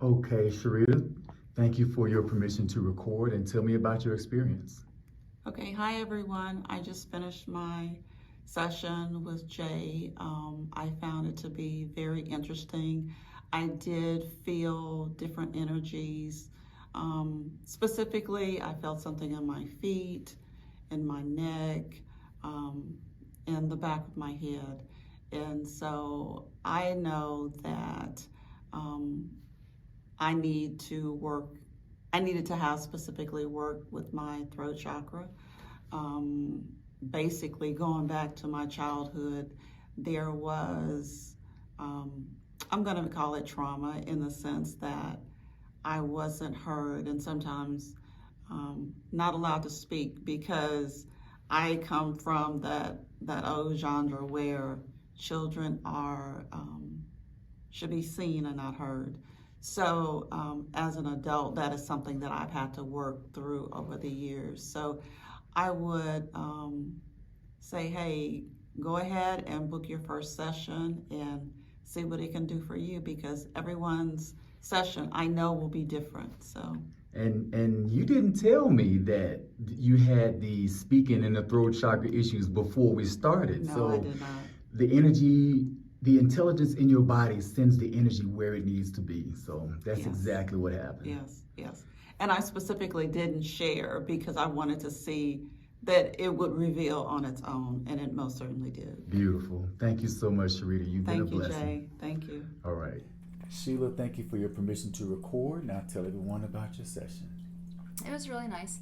Okay, Sharita, thank you for your permission to record and tell me about your experience. Okay, hi everyone. I just finished my session with Jay. I found it to be very interesting. I did feel different energies. Specifically, I felt something in my feet, in my neck, um, in the back of my head. And so I know that um, I need to work, I needed to have specifically work with my throat chakra. um, Basically, going back to my childhood, there was, um, I'm going to call it trauma in the sense that I wasn't heard and sometimes not allowed to speak because I come from that old genre where children are should be seen and not heard. So, as an adult, that is something that I've had to work through over the years. So, I would say, hey, go ahead and book your first session and see what it can do for you because everyone's session I know will be different. So, And you didn't tell me that you had the speaking and the throat chakra issues before we started. no, I So did not. the energy, the intelligence in your body sends the energy where it needs to be. So that's Yes, exactly what happened. yes, yes. And I specifically didn't share because I wanted to see that it would reveal on its own, and it most certainly did. Beautiful. Thank you so much, Sharita. You've been a Thank you, blessing. Jay. Thank you. All right. Sheila, thank you for your permission to record. Now tell everyone about your session. It was really nice.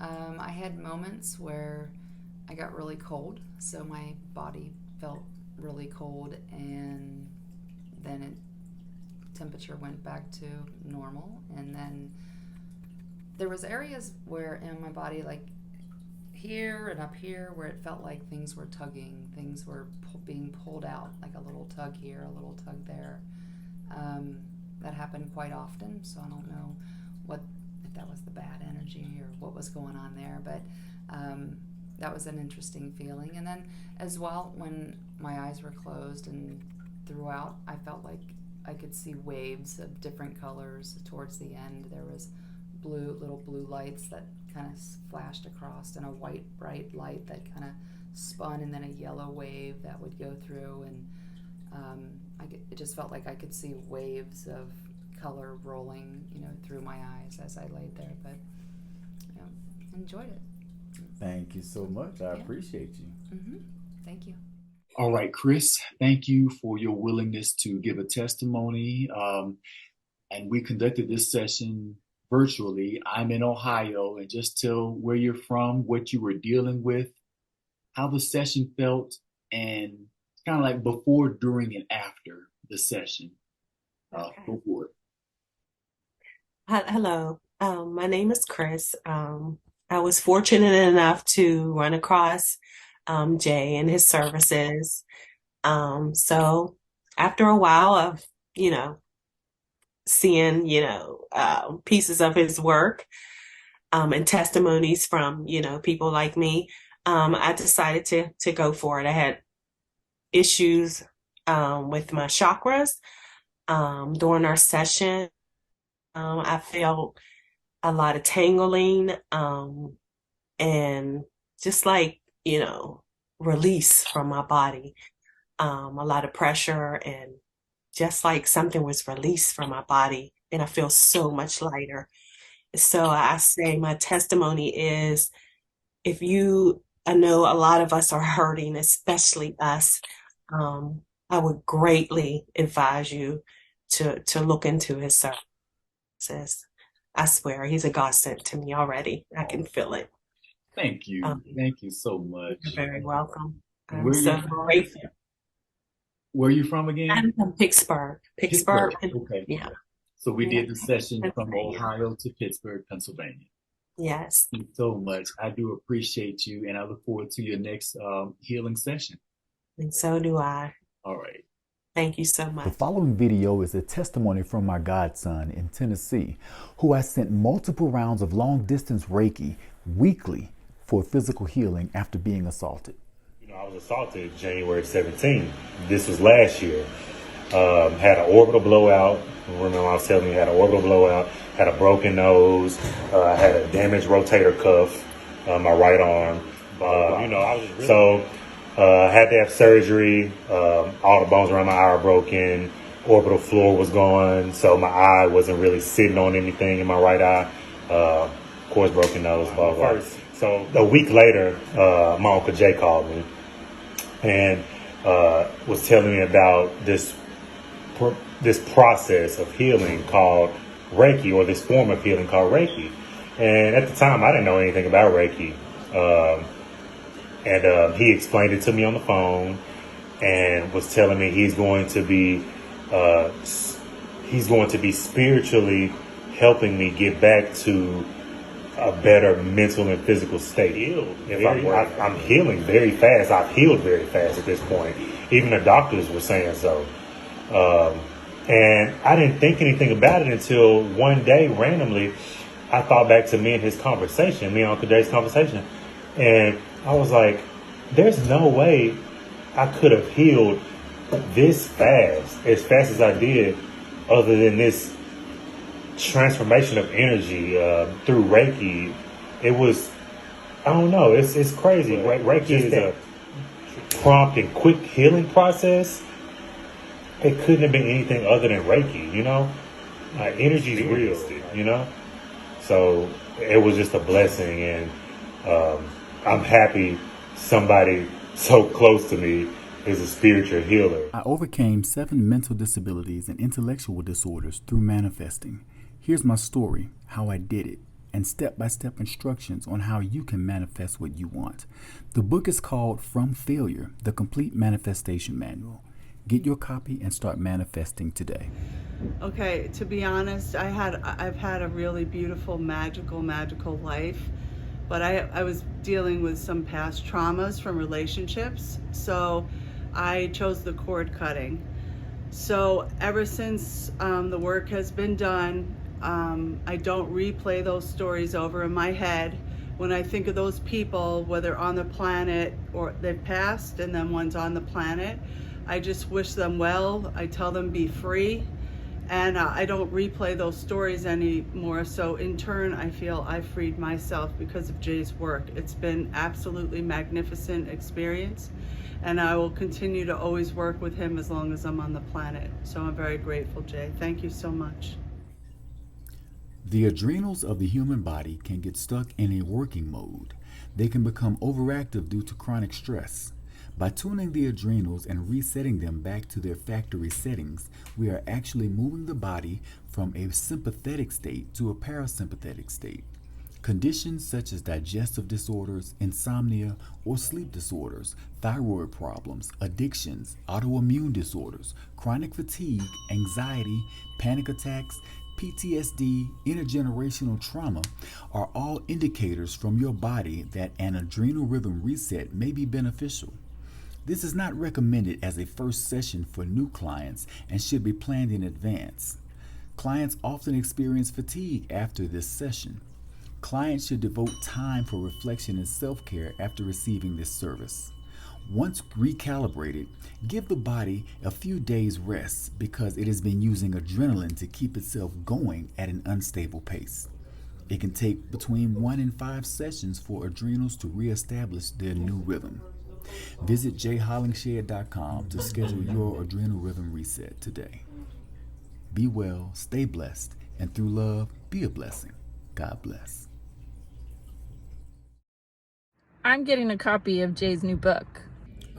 I had moments where I got really cold, so my body felt really cold, and then temperature went back to normal, and then there was areas where in my body, like here and up here, where it felt like things were tugging, things were being pulled out, like a little tug here, a little tug there. That happened quite often, so I don't know what if that was the bad energy or what was going on there, but that was an interesting feeling. And then as well, when my eyes were closed and throughout, I felt like I could see waves of different colors. Towards the end, there was little blue lights that kind of flashed across, and a white bright light that kind of spun, and then a yellow wave that would go through, and it just felt like I could see waves of color rolling, through my eyes as I laid there. But enjoyed it. Thank you so much. I appreciate you. Thank you. All right, Chris, thank you for your willingness to give a testimony. And we conducted this session virtually. I'm in Ohio, and just tell where you're from, what you were dealing with, how the session felt, and kind of like before, during, and after the session. Okay. Go for it. Hello. My name is Chris. I was fortunate enough to run across Jay and his services. So after a while of, seeing, pieces of his work and testimonies from, people like me, I decided to go for it. I had issues with my chakras during our session. I felt a lot of tangling and just like, release from my body, a lot of pressure, and just like something was released from my body, and I feel so much lighter. So I say my testimony is I know a lot of us are hurting, especially us. I would greatly advise you to look into his services. I swear, he's a godsend to me already. I can feel it. Thank you. Thank you so much. You're very welcome. I'm Where so you from? grateful. Where are you from again? I'm from Pittsburgh. Pittsburgh. Okay. Yeah. So we Yeah. did the session from Pennsylvania. Ohio to Pittsburgh, Pennsylvania. Yes. Thank you so much. I do appreciate you, and I look forward to your next healing session. And so do I. All right. Thank you so The much. following video is a testimony from my godson in Tennessee, who I sent multiple rounds of long-distance Reiki weekly for physical healing after being assaulted. I was assaulted January 17th. This was last year. Had an orbital blowout. Remember I was telling you, had an orbital blowout, had a broken nose, had a damaged rotator cuff on my right arm. Had to have surgery. All the bones around my eye are broken. Orbital floor was gone, so my eye wasn't really sitting on anything in my right eye. Of course, broken nose, blah, blah. So a week later, my Uncle Jay called me and was telling me about this process of healing called Reiki, or this form of healing called Reiki. And at the time, I didn't know anything about Reiki. He explained it to me on the phone and was telling me he's going to be spiritually helping me get back to a better mental and physical state. I'm healing very fast. I've healed very fast at this point. Even the doctors were saying so. And I didn't think anything about it until one day, randomly, I thought back to me and Uncle Jay's conversation. And I was like, there's no way I could have healed this fast, as fast as I did, other than this transformation of energy through Reiki. It was, I don't know, it's crazy. Reiki is a prompt and quick healing process. It couldn't have been anything other than Reiki, energy is real, so it was just a blessing. And I'm happy somebody so close to me is a spiritual healer. I overcame 7 mental disabilities and intellectual disorders through manifesting. Here's my story, how I did it, and step-by-step instructions on how you can manifest what you want. The book is called From Failure, The Complete Manifestation Manual. Get your copy and start manifesting today. Okay, to be honest, I've had a really beautiful, magical life, but I was dealing with some past traumas from relationships, so I chose the cord cutting. So ever since the work has been done, I don't replay those stories over in my head. When I think of those people, whether on the planet or they've passed and then one's on the planet, I just wish them well. I tell them be free, and I don't replay those stories anymore. So in turn, I feel I freed myself because of Jay's work. It's been absolutely magnificent experience, and I will continue to always work with him as long as I'm on the planet. So I'm very grateful, Jay. Thank you so much. The adrenals of the human body can get stuck in a working mode. They can become overactive due to chronic stress. By tuning the adrenals and resetting them back to their factory settings, we are actually moving the body from a sympathetic state to a parasympathetic state. Conditions such as digestive disorders, insomnia, or sleep disorders, thyroid problems, addictions, autoimmune disorders, chronic fatigue, anxiety, panic attacks, PTSD, intergenerational trauma are all indicators from your body that an adrenal rhythm reset may be beneficial. This is not recommended as a first session for new clients and should be planned in advance. Clients often experience fatigue after this session. Clients should devote time for reflection and self-care after receiving this service. Once recalibrated, give the body a few days rest because it has been using adrenaline to keep itself going at an unstable pace. It can take between 1 and 5 sessions for adrenals to reestablish their new rhythm. Visit jhollingshed.com to schedule your adrenal rhythm reset today. Be well, stay blessed, and through love, be a blessing. God bless. I'm getting a copy of Jay's new book.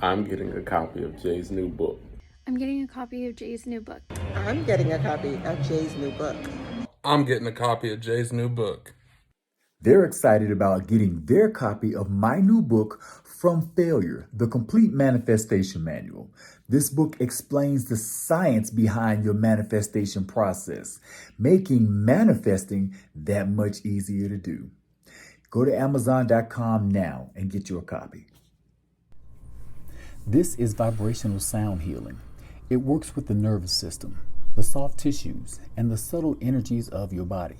I'm getting a copy of Jay's new book. I'm getting a copy of Jay's new book. I'm getting a copy of Jay's new book. I'm getting a copy of Jay's new book. They're excited about getting their copy of my new book, From Failure, The Complete Manifestation Manual. This book explains the science behind your manifestation process, making manifesting that much easier to do. Go to Amazon.com now and get your copy. This is vibrational sound healing. It works with the nervous system, the soft tissues, and the subtle energies of your body.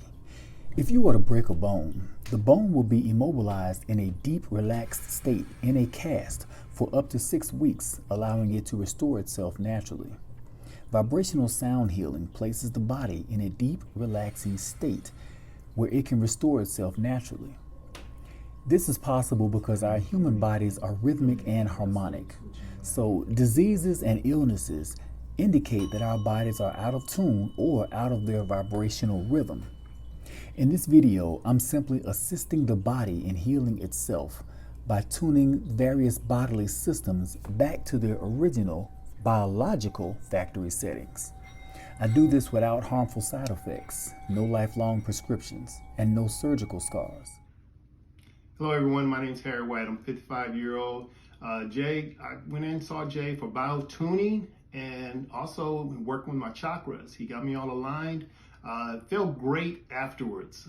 If you were to break a bone, the bone will be immobilized in a deep, relaxed state in a cast for up to 6 weeks, allowing it to restore itself naturally. Vibrational sound healing places the body in a deep, relaxing state where it can restore itself naturally. This is possible because our human bodies are rhythmic and harmonic. So, diseases and illnesses indicate that our bodies are out of tune or out of their vibrational rhythm. In this video, I'm simply assisting the body in healing itself by tuning various bodily systems back to their original biological factory settings. I do this without harmful side effects, no lifelong prescriptions, and no surgical scars. Hello everyone, my name is Harry White. I'm a 55-year-old. Jay, I went in and saw Jay for biotuning and also working with my chakras. He got me all aligned. Felt great afterwards.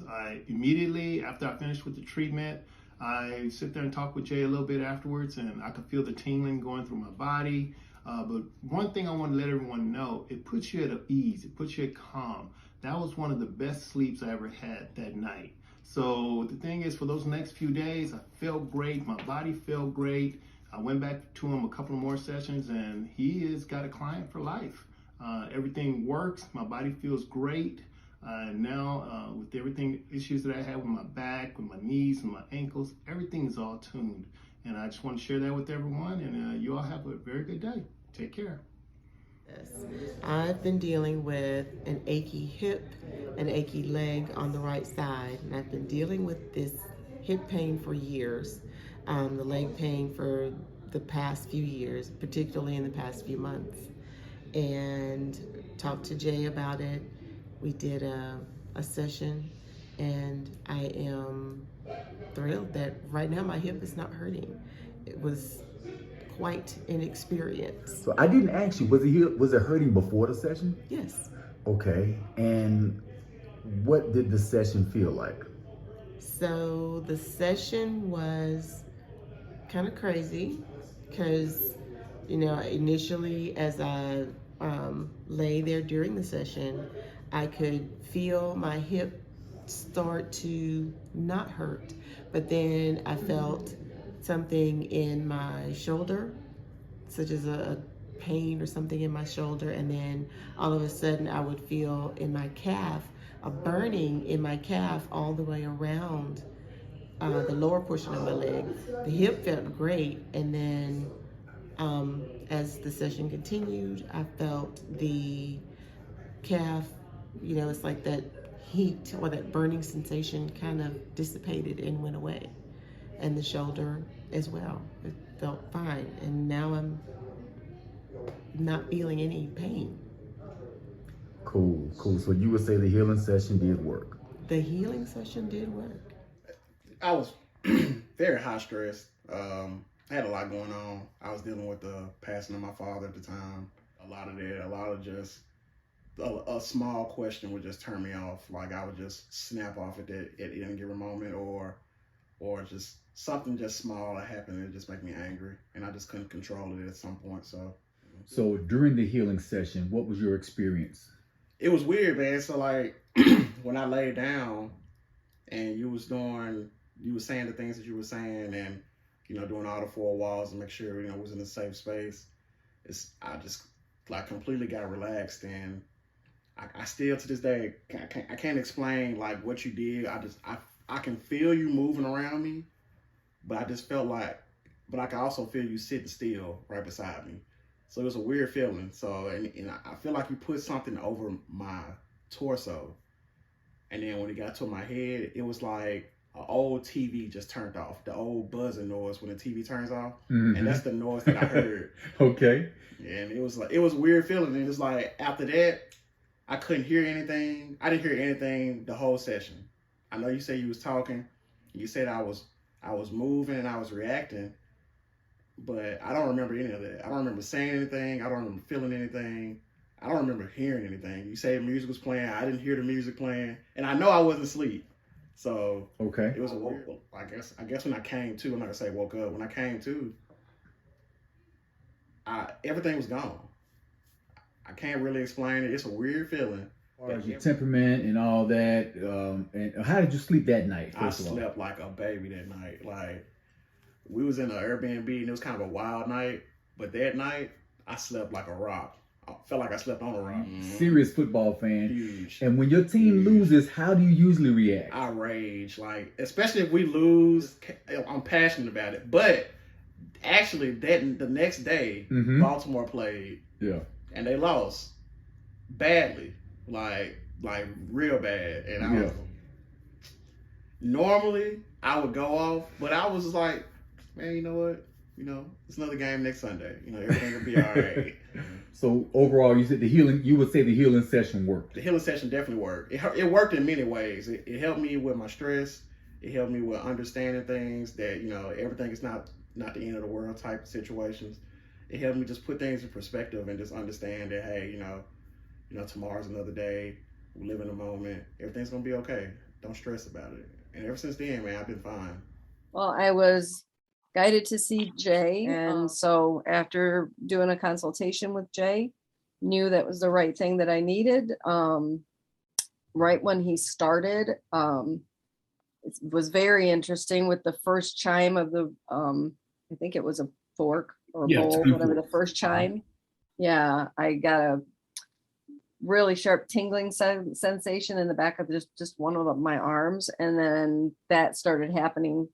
Immediately after I finished with the treatment, I sit there and talk with Jay a little bit afterwards, and I could feel the tingling going through my body. But one thing I want to let everyone know, it puts you at ease, it puts you at calm. That was one of the best sleeps I ever had that night. So the thing is, for those next few days, I felt great, my body felt great. I went back to him a couple of more sessions, and he has got a client for life. Everything works, my body feels great. Now, with everything issues that I had with my back, with my knees, and my ankles, everything is all tuned. And I just want to share that with everyone, and you all have a very good day. Take care. Yes. I've been dealing with an achy hip, an achy leg on the right side, and I've been dealing with this hip pain for years, the leg pain for the past few years, particularly in the past few months. And talked to Jay about it. We did a session, and I am thrilled that right now my hip is not hurting. It was quite an experience. So I didn't ask you, was it hurting before the session? Yes. Okay, and what did the session feel like? So the session was kind of crazy because, initially as I lay there during the session, I could feel my hip start to not hurt, but then I felt something in my shoulder, such as a pain or something in my shoulder, and then all of a sudden I would feel in my calf, a burning in my calf all the way around the lower portion of my leg. The hip felt great, and then as the session continued, I felt the calf, it's like that heat or that burning sensation kind of dissipated and went away. And the shoulder as well. It felt fine. And now I'm not feeling any pain. Cool. So you would say the healing session did work? The healing session did work. I was very high stressed. I had a lot going on. I was dealing with the passing of my father at the time. A lot of just a small question would just turn me off. Like I would just snap off at any given moment, or just something just small that happened, it just make me angry, and I just couldn't control it at some point. So during the healing session, what was your experience? It was weird, man. So like when I laid down and you were saying the things that you were saying, and doing all the four walls and make sure it was in a safe space, I just like completely got relaxed, and I still to this day I can't explain like what you did. I can feel you moving around me, but I just felt like, but I can also feel you sitting still right beside me. So it was a weird feeling. So, and I feel like you put something over my torso. And then when it got to my head, it was like an old TV just turned off. The old buzzing noise when the TV turns off. Mm-hmm. And that's the noise that I heard. Okay. And it was a weird feeling. And it was like, after that, I couldn't hear anything. I didn't hear anything the whole session. I know you said you was talking. You said I was moving and I was reacting, but I don't remember any of that. I don't remember saying anything. I don't remember feeling anything. I don't remember hearing anything. You said music was playing. I didn't hear the music playing, and I know I wasn't asleep. So okay, it was a weird. I guess when I came to, I'm not gonna say woke up. When I came to, everything was gone. I can't really explain it. It's a weird feeling. As far as your temperament and all that, and how did you sleep that night? I slept like a baby that night. Like we was in an Airbnb and it was kind of a wild night, but that night I slept like a rock felt like I slept on a rock. Serious football fan. Huge. And when your team loses, how do you usually react? I rage, like, especially if we lose. I'm passionate about it. But actually, the next day, Baltimore played. Yeah. And they lost badly, like real bad. And I was normally I would go off, but I was like, man, you know what? It's another game next Sunday. Everything will be all right. So overall, you would say the healing session worked. The healing session definitely worked. It worked in many ways. It helped me with my stress. It helped me with understanding things that, everything is not the end of the world type of situations. It helped me just put things in perspective and just understand that, hey, tomorrow's another day. We live in the moment. Everything's going to be okay. Don't stress about it. And ever since then, man, I've been fine. Well, I was guided to see Jay, and so after doing a consultation with Jay, knew that was the right thing that I needed. Right when he started, it was very interesting with the first chime of the, I think it was a fork or bowl, whatever, the first chime. Yeah, I got a really sharp tingling sensation in the back of just one of my arms, and then that started happening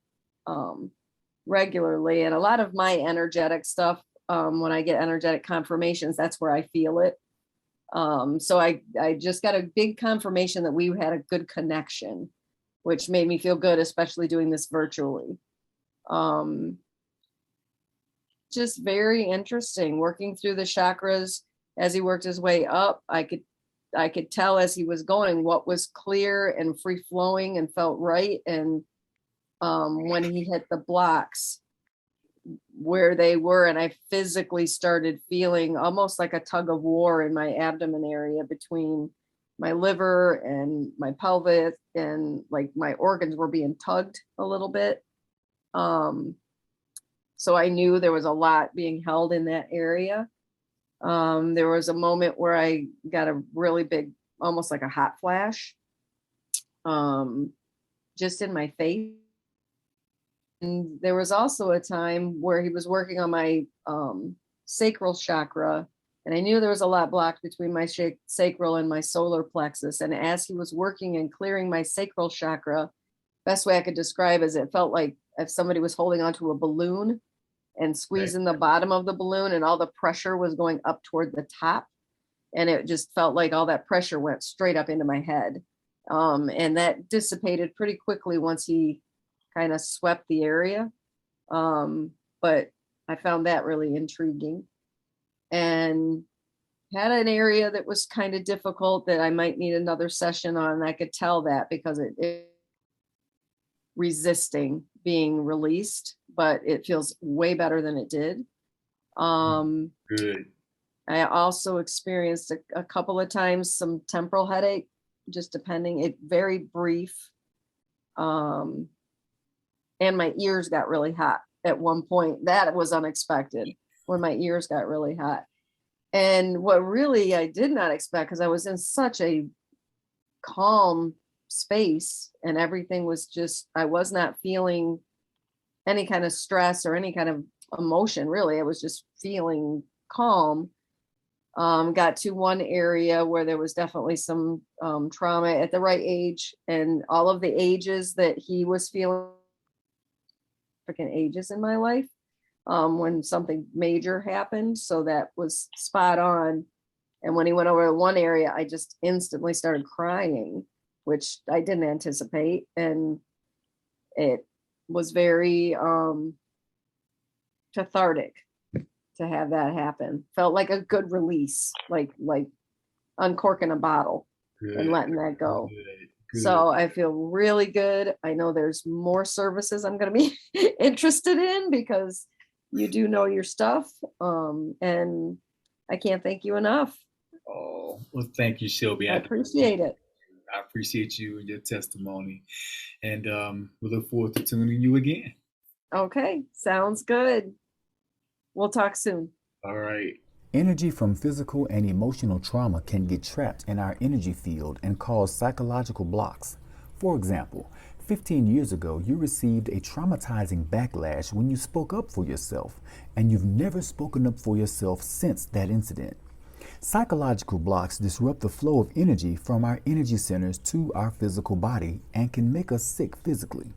regularly. And a lot of my energetic stuff, when I get energetic confirmations, that's where I feel it. So I just got a big confirmation that we had a good connection, which made me feel good, especially doing this virtually. Just very interesting working through the chakras. As he worked his way up, I could tell as he was going what was clear and free flowing and felt right. And when he hit the blocks, where they were, and I physically started feeling almost like a tug of war in my abdomen area between my liver and my pelvis, and like my organs were being tugged a little bit. So I knew there was a lot being held in that area. There was a moment where I got a really big, almost like a hot flash, just in my face. And there was also a time where he was working on my sacral chakra, and I knew there was a lot blocked between my sacral and my solar plexus. And as he was working and clearing my sacral chakra, best way I could describe is it felt like if somebody was holding onto a balloon and squeezing the bottom of the balloon, and all the pressure was going up toward the top. And it just felt like all that pressure went straight up into my head. And that dissipated pretty quickly once he kind of swept the area. But I found that really intriguing, and had an area that was kind of difficult that I might need another session on. And I could tell that because it resisting being released, but it feels way better than it did. Good. I also experienced a couple of times some temporal headache, just depending, it very brief. And my ears got really hot at one point. That was unexpected, when my ears got really hot. And what really I did not expect, because I was in such a calm space and everything was just, I was not feeling any kind of stress or any kind of emotion, really. I was just feeling calm. Got to one area where there was definitely some trauma at the right age, and all of the ages that he was feeling, different ages in my life, when something major happened. So that was spot on. And when he went over to one area, I just instantly started crying, which I didn't anticipate. And it was very cathartic to have that happen. Felt like a good release, like uncorking a bottle and letting that go. Good. So I feel really good. I know there's more services I'm going to be interested in, because you do know your stuff. And I can't thank you enough. Oh, well, thank you, Shelby. I appreciate it. I appreciate you and your testimony. And we look forward to tuning you again. Okay, sounds good. We'll talk soon. All right. Energy from physical and emotional trauma can get trapped in our energy field and cause psychological blocks. For example, 15 years ago, you received a traumatizing backlash when you spoke up for yourself, and you've never spoken up for yourself since that incident. Psychological blocks disrupt the flow of energy from our energy centers to our physical body and can make us sick physically.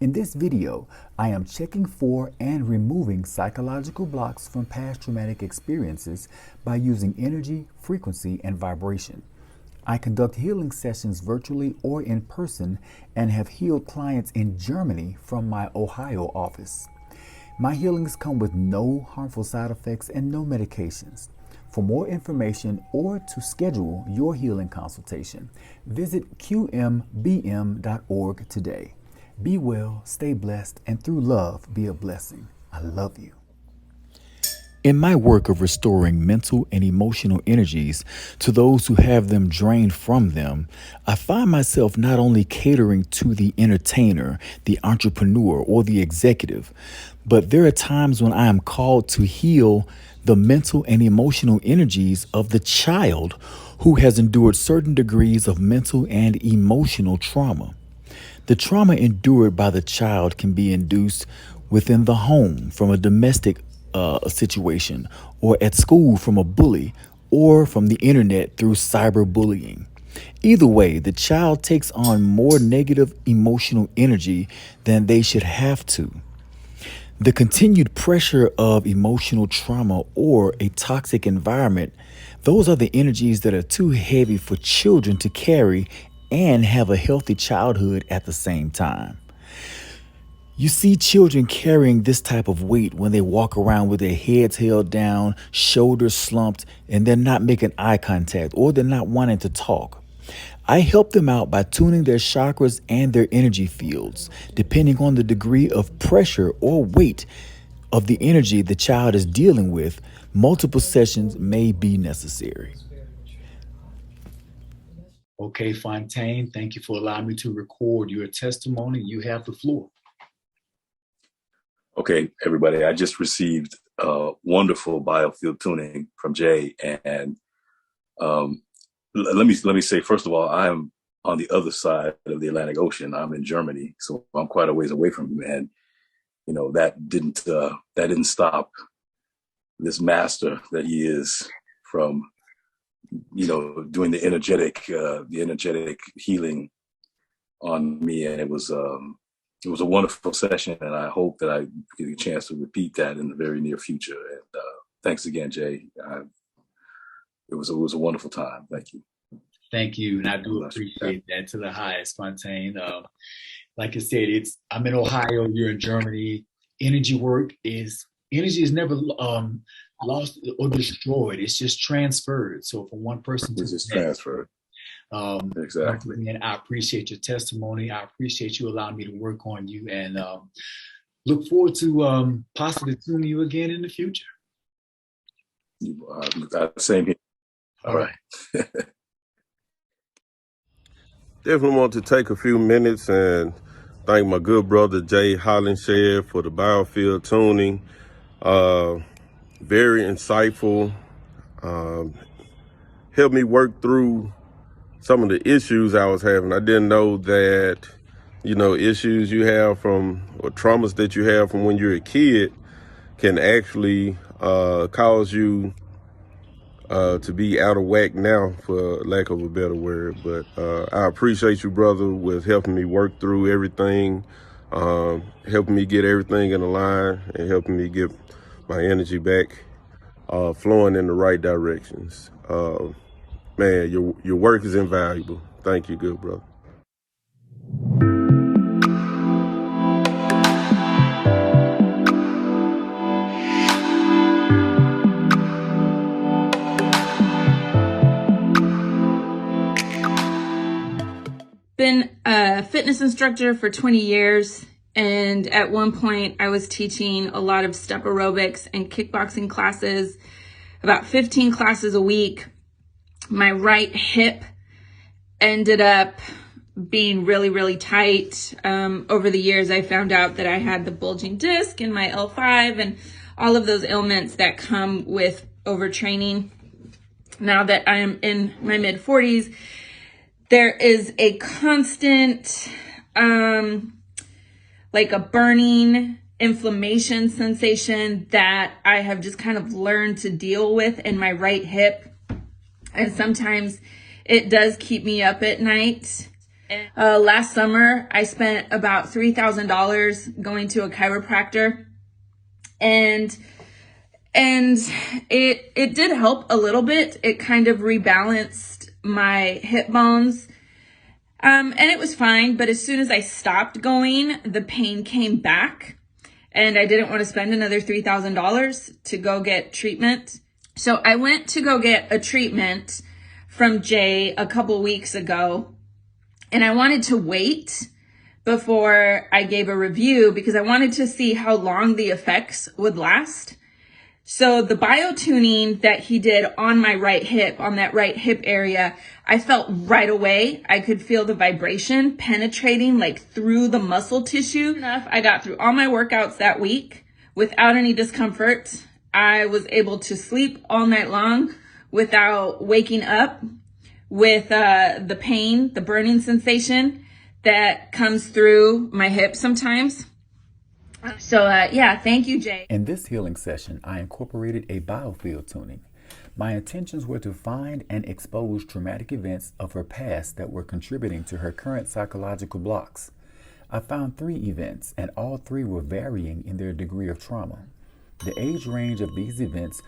In this video, I am checking for and removing psychological blocks from past traumatic experiences by using energy, frequency, and vibration. I conduct healing sessions virtually or in person and have healed clients in Germany from my Ohio office. My healings come with no harmful side effects and no medications. For more information or to schedule your healing consultation, visit qmbm.org today. Be well, stay blessed, and through love, be a blessing. I love you. In my work of restoring mental and emotional energies to those who have them drained from them, I find myself not only catering to the entertainer, the entrepreneur, or the executive, but there are times when I am called to heal the mental and emotional energies of the child who has endured certain degrees of mental and emotional trauma. The trauma endured by the child can be induced within the home from a domestic situation, or at school from a bully, or from the internet through cyberbullying. Either way, the child takes on more negative emotional energy than they should have to. The continued pressure of emotional trauma or a toxic environment, those are the energies that are too heavy for children to carry and have a healthy childhood at the same time. You see children carrying this type of weight when they walk around with their heads held down, shoulders slumped, and they're not making eye contact or they're not wanting to talk. I help them out by tuning their chakras and their energy fields, depending on the degree of pressure or weight of the energy the child is dealing with. Multiple sessions may be necessary. Okay, Fontaine, thank you for allowing me to record your testimony. You have the floor. Okay, everybody, I just received wonderful biofield tuning from Jay, and let me say, first of all, I'm on the other side of the Atlantic Ocean. I'm in Germany, so I'm quite a ways away from him, and you know that didn't stop this master that he is from, you know, doing the energetic healing on me, and it was a wonderful session, and I hope that I get a chance to repeat that in the very near future. And thanks again, Jay. It was a wonderful time. Thank you. Thank you, and I do appreciate that to the highest, Fontaine. Like I said, I'm in Ohio. You're in Germany. Energy is never lost or destroyed. It's just transferred. So from one person to the next. Transferred. Exactly. And I appreciate your testimony. I appreciate you allowing me to work on you, and look forward to possibly tuning you again in the future. Same here. All right. Definitely want to take a few minutes and thank my good brother Jay Hollingshed for the biofield tuning. Very insightful. Helped me work through some of the issues I was having. I didn't know that, you know, issues you have from, or traumas that you have from when you're a kid can actually cause you to be out of whack now, for lack of a better word. But I appreciate you, brother, with helping me work through everything, helping me get everything in a line, and helping me get my energy back flowing in the right directions. Man, your work is invaluable. Thank you, good brother. Been a fitness instructor for 20 years, and at one point I was teaching a lot of step aerobics and kickboxing classes, about 15 classes a week. My right hip ended up being really, really tight. Over the years, I found out that I had the bulging disc in my L5 and all of those ailments that come with overtraining. Now that I am in my mid 40s, there is a constant, like a burning inflammation sensation that I have just kind of learned to deal with in my right hip. And sometimes it does keep me up at night. Last summer, I spent about $3,000 going to a chiropractor, and it did help a little bit. It kind of rebalanced my hip bones. And it was fine, but as soon as I stopped going, the pain came back, and I didn't want to spend another $3,000 to go get treatment. So I went to go get a treatment from Jay a couple weeks ago, and I wanted to wait before I gave a review because I wanted to see how long the effects would last. So the biotuning that he did on my right hip, on that right hip area, I felt right away. I could feel the vibration penetrating like through the muscle tissue. Enough, I got through all my workouts that week without any discomfort. I was able to sleep all night long without waking up with the pain, the burning sensation that comes through my hip sometimes. So yeah, thank you, Jay. In this healing session, I incorporated a biofield tuning. My intentions were to find and expose traumatic events of her past that were contributing to her current psychological blocks. I found 3 events, and all 3 were varying in their degree of trauma. The age range of these events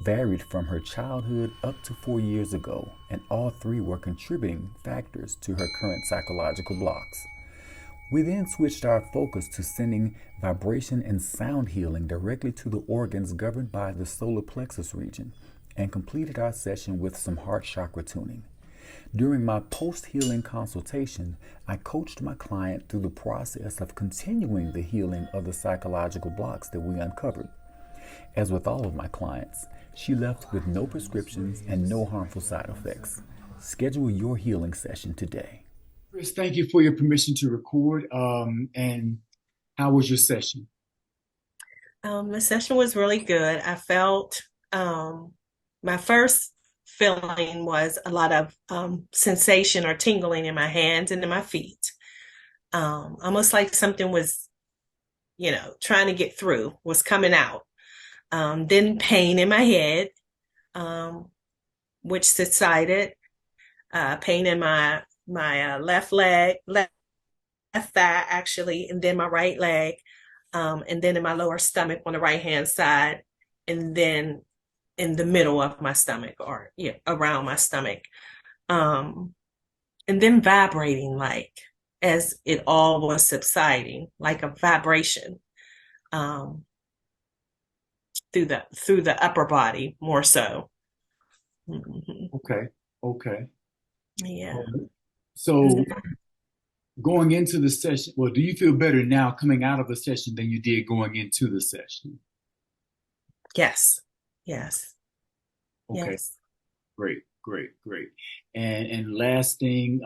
varied from her childhood up to 4 years ago, and all 3 were contributing factors to her current psychological blocks. We then switched our focus to sending vibration and sound healing directly to the organs governed by the solar plexus region, and completed our session with some heart chakra tuning. During my post-healing consultation, I coached my client through the process of continuing the healing of the psychological blocks that we uncovered. As with all of my clients, she left with no prescriptions and no harmful side effects. Schedule your healing session today. Chris, thank you for your permission to record. And how was your session? The session was really good. I felt my first feeling was a lot of sensation or tingling in my hands and in my feet. Almost like something was, trying to get through, was coming out. Then pain in my head, which subsided. Pain in my left leg, left thigh actually, and then my right leg, and then in my lower stomach on the right hand side, and then in the middle of my stomach, or around my stomach, and then vibrating, like as it all was subsiding, like a vibration through the upper body more so. Mm-hmm. Okay. Yeah. So going into the session, well, do you feel better now coming out of the session than you did going into the session? Yes. Okay. Yes. Great. And last thing,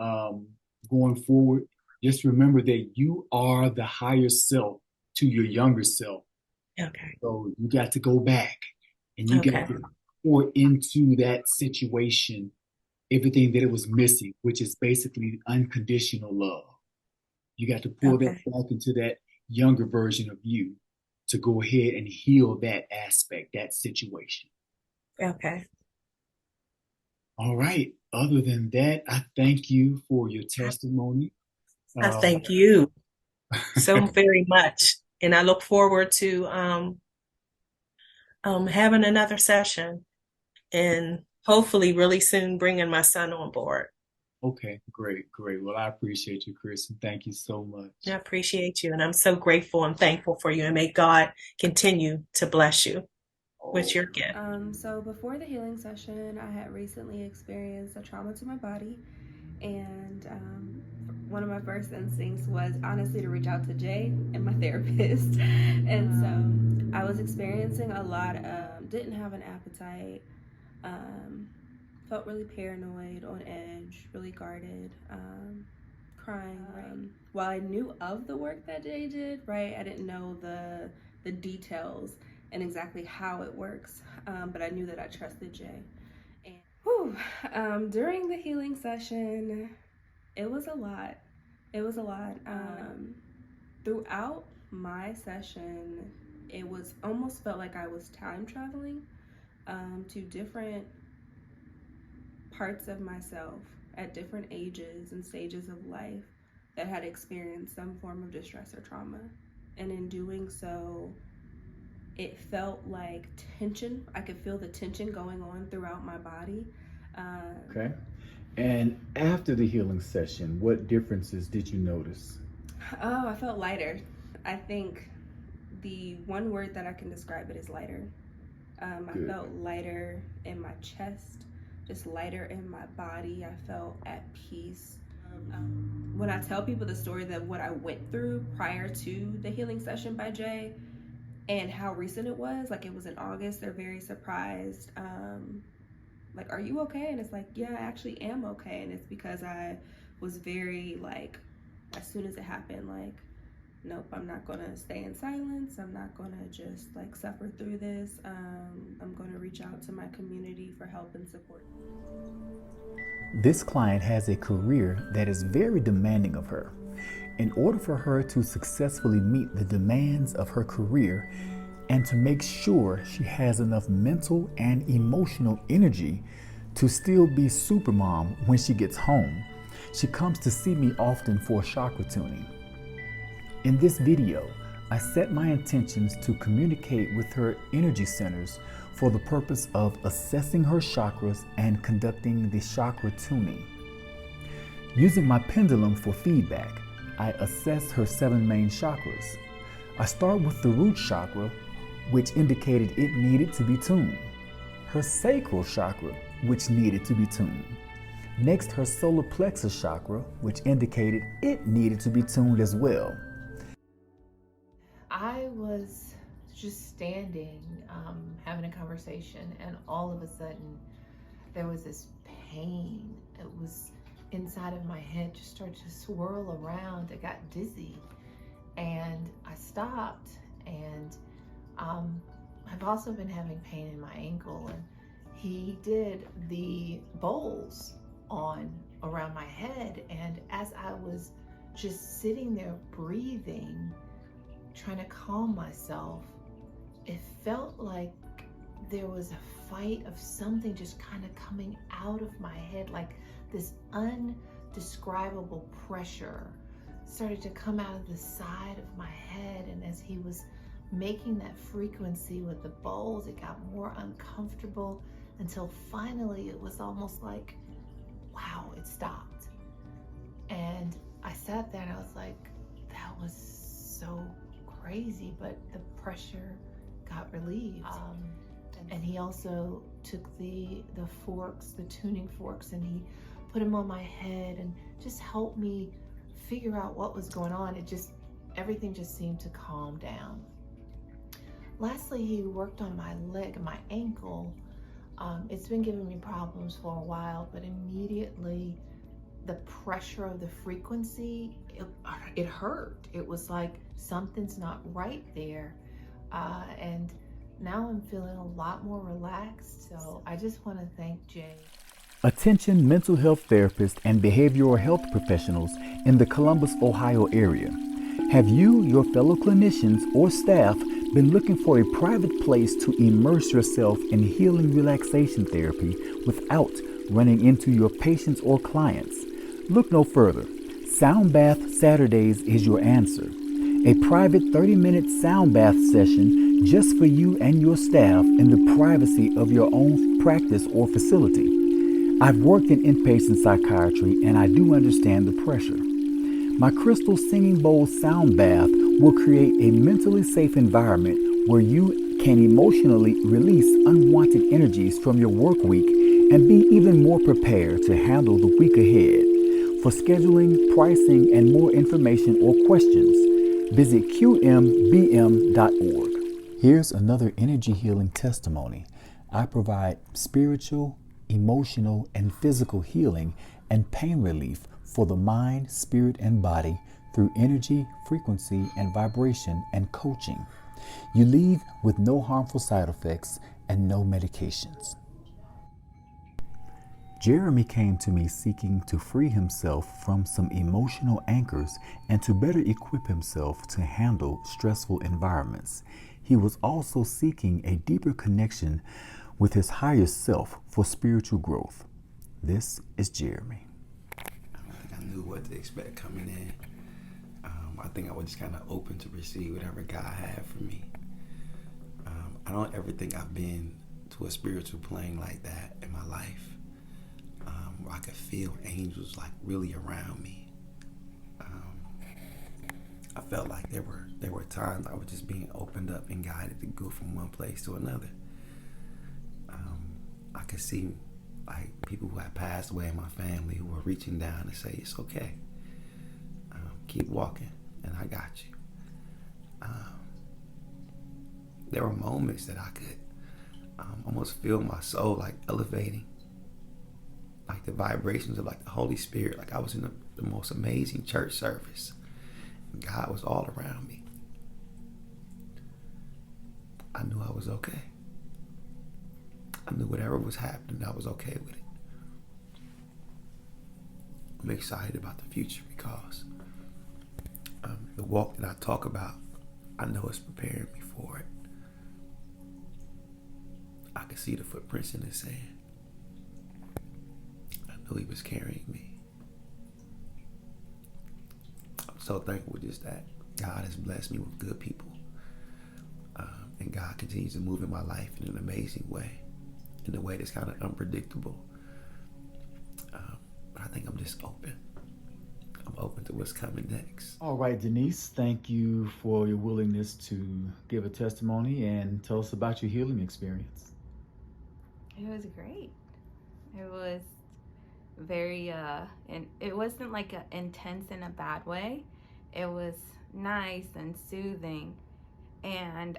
going forward, just remember that you are the higher self to your younger self. Okay. So you got to go back and you got to pour into that situation everything that it was missing, which is basically unconditional love. You got to pour that back into that younger version of you to go ahead and heal that aspect, that situation. Okay. All right. Other than that, I thank you for your testimony. I thank you so very much. And I look forward to having another session, and hopefully really soon bringing my son on board. Okay, great. Well, I appreciate you, Chris, and thank you so much. I appreciate you, and I'm so grateful and thankful for you, and may God continue to bless you with your gift. So before the healing session, I had recently experienced a trauma to my body, and one of my first instincts was honestly to reach out to Jay and my therapist. And so I was experiencing a lot of, didn't have an appetite, felt really paranoid, on edge, really guarded, crying. While I knew of the work that Jay did, right, I didn't know the details and exactly how it works, but I knew that I trusted Jay. And during the healing session, it was a lot. Throughout my session, it was almost felt like I was time traveling to different parts of myself at different ages and stages of life that had experienced some form of distress or trauma. And in doing so, it felt like tension. I could feel the tension going on throughout my body. Okay. And after the healing session, what differences did you notice? Oh, I felt lighter. I think the one word that I can describe it is lighter. I felt lighter in my chest, just lighter in my body. I felt at peace. When I tell people the story that what I went through prior to the healing session by Jay and how recent it was, like it was in August, they're very surprised. Like, are you okay? And it's like, yeah, I actually am okay. And it's because I was very like, as soon as it happened, like, nope, I'm not gonna stay in silence. I'm not gonna just like suffer through this. I'm gonna reach out to my community for help and support. This client has a career that is very demanding of her. In order for her to successfully meet the demands of her career and to make sure she has enough mental and emotional energy to still be supermom when she gets home, she comes to see me often for chakra tuning. In this video, I set my intentions to communicate with her energy centers for the purpose of assessing her chakras and conducting the chakra tuning. Using my pendulum for feedback, I assess her 7 main chakras. I start with the root chakra, which indicated it needed to be tuned. Her sacral chakra, which needed to be tuned. Next, her solar plexus chakra, which indicated it needed to be tuned as well. I was just standing, having a conversation, and all of a sudden there was this pain. It was inside of my head, just started to swirl around. I got dizzy and I stopped, and I've also been having pain in my ankle, and he did the bowls on around my head, and as I was just sitting there breathing, trying to calm myself, it felt like there was a fight of something just kind of coming out of my head, like this undescribable pressure started to come out of the side of my head. And as he was making that frequency with the bowls, it got more uncomfortable until finally it was almost like, wow, it stopped. And I sat there and I was like, that was so crazy, but the pressure got relieved. And he also took the forks, the tuning forks, and he put them on my head and just helped me figure out what was going on. Everything just seemed to calm down. Lastly, he worked on my leg, my ankle. It's been giving me problems for a while, but immediately the pressure of the frequency, it hurt. It was like something's not right there. And now I'm feeling a lot more relaxed. So I just want to thank Jay. Attention mental health therapists and behavioral health professionals in the Columbus, Ohio area. Have you, your fellow clinicians or staff, been looking for a private place to immerse yourself in healing relaxation therapy without running into your patients or clients? Look no further. Sound Bath Saturdays is your answer. A private 30-minute sound bath session just for you and your staff in the privacy of your own practice or facility. I've worked in inpatient psychiatry and I do understand the pressure. My crystal singing bowl sound bath will create a mentally safe environment where you can emotionally release unwanted energies from your work week and be even more prepared to handle the week ahead. For scheduling, pricing, and more information or questions, visit qmbm.org. Here's another energy healing testimony. I provide spiritual, emotional, and physical healing and pain relief for the mind, spirit, and body through energy, frequency, and vibration and coaching. You leave with no harmful side effects and no medications. Jeremy came to me seeking to free himself from some emotional anchors and to better equip himself to handle stressful environments. He was also seeking a deeper connection with his higher self for spiritual growth. This is Jeremy. I don't think I knew what to expect coming in. I think I was just kind of open to receive whatever God had for me. I don't ever think I've been to a spiritual plane like that in my life, where I could feel angels like really around me. I felt like there were times I was just being opened up and guided to go from one place to another. I could see like people who had passed away in my family who were reaching down to say, it's okay. Keep walking, and I got you. There were moments that I could almost feel my soul like elevating, like the vibrations of like the Holy Spirit, like I was in the most amazing church service. God was all around me. I knew I was okay. I knew whatever was happening, I was okay with it. I'm excited about the future because the walk that I talk about, I know it's preparing me for it. I could see the footprints in the sand. I knew he was carrying me. I'm so thankful just that God has blessed me with good people. And God continues to move in my life in an amazing way, in a way that's kind of unpredictable. But I think I'm just open. I'm open to what's coming next. All right, Denise, thank you for your willingness to give a testimony and tell us about your healing experience. It was great. It was very, and it wasn't like intense in a bad way. It was nice and soothing. And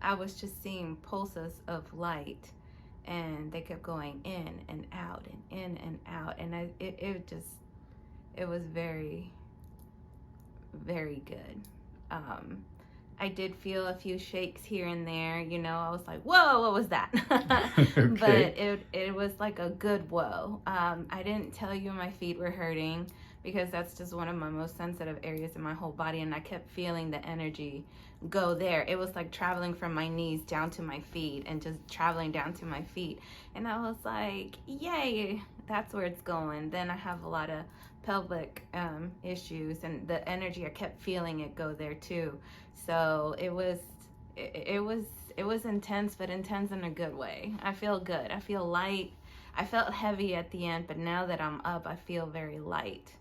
I was just seeing pulses of light, and they kept going in and out and in and out. And it was very, very good. I did feel a few shakes here and there, you know. I was like, whoa, what was that? Okay. But it was like a good whoa. I didn't tell you my feet were hurting because that's just one of my most sensitive areas in my whole body, and I kept feeling the energy go there. It was like traveling from my knees down to my feet and just traveling down to my feet. And I was like, yay, that's where it's going. Then I have a lot of pelvic issues, and the energy, I kept feeling it go there too. So it was intense, but intense in a good way. I feel good. I feel light. I felt heavy at the end, but now that I'm up, I feel very light.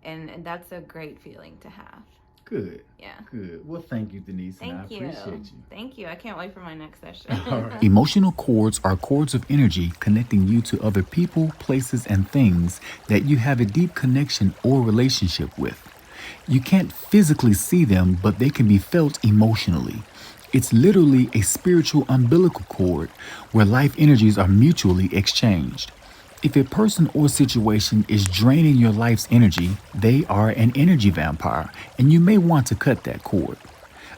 And that's a great feeling to have. Good. Yeah. Good. Well, thank you, Denise. Thank and I you. appreciate you. Thank you. I can't wait for my next session. All right. Emotional cords are cords of energy connecting you to other people, places, and things that you have a deep connection or relationship with. You can't physically see them, but they can be felt emotionally. It's literally a spiritual umbilical cord where life energies are mutually exchanged. If a person or situation is draining your life's energy, they are an energy vampire, and you may want to cut that cord.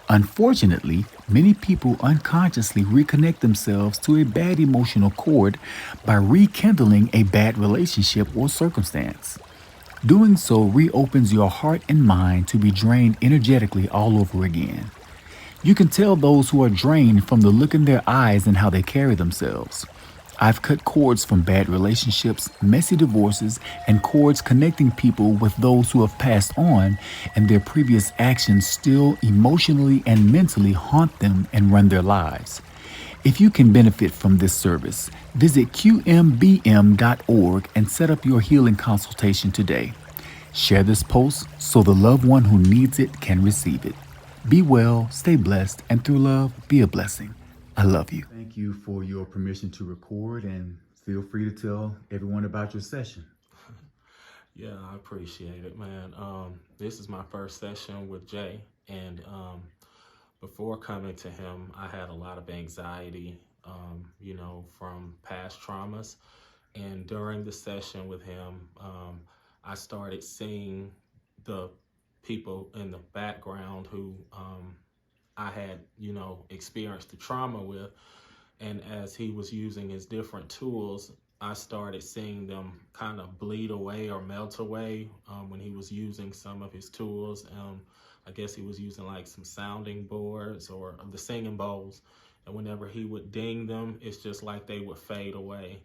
Unfortunately, many people unconsciously reconnect themselves to a bad emotional cord by rekindling a bad relationship or circumstance. Doing so reopens your heart and mind to be drained energetically all over again. You can tell those who are drained from the look in their eyes and how they carry themselves. I've cut cords from bad relationships, messy divorces, and cords connecting people with those who have passed on, and their previous actions still emotionally and mentally haunt them and run their lives. If you can benefit from this service, visit qmbm.org and set up your healing consultation today. Share this post so the loved one who needs it can receive it. Be well, stay blessed, and through love, be a blessing. I love you. Thank you for your permission to record, and feel free to tell everyone about your session. Yeah, I appreciate it, man. This is my first session with Jay, and before coming to him, I had a lot of anxiety, from past traumas. And during the session with him, I started seeing the people in the background who I had, experienced the trauma with. And as he was using his different tools, I started seeing them kind of bleed away or melt away when he was using some of his tools. I guess he was using like some sounding boards or the singing bowls. And whenever he would ding them, it's just like they would fade away.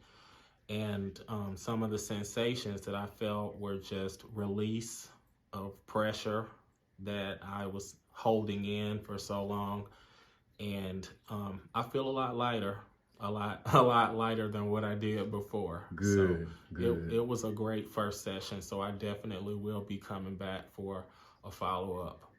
And some of the sensations that I felt were just release of pressure that I was holding in for so long. And I feel a lot lighter, a lot lighter than what I did before. Good, So good. It was a great first session. So I definitely will be coming back for a follow-up.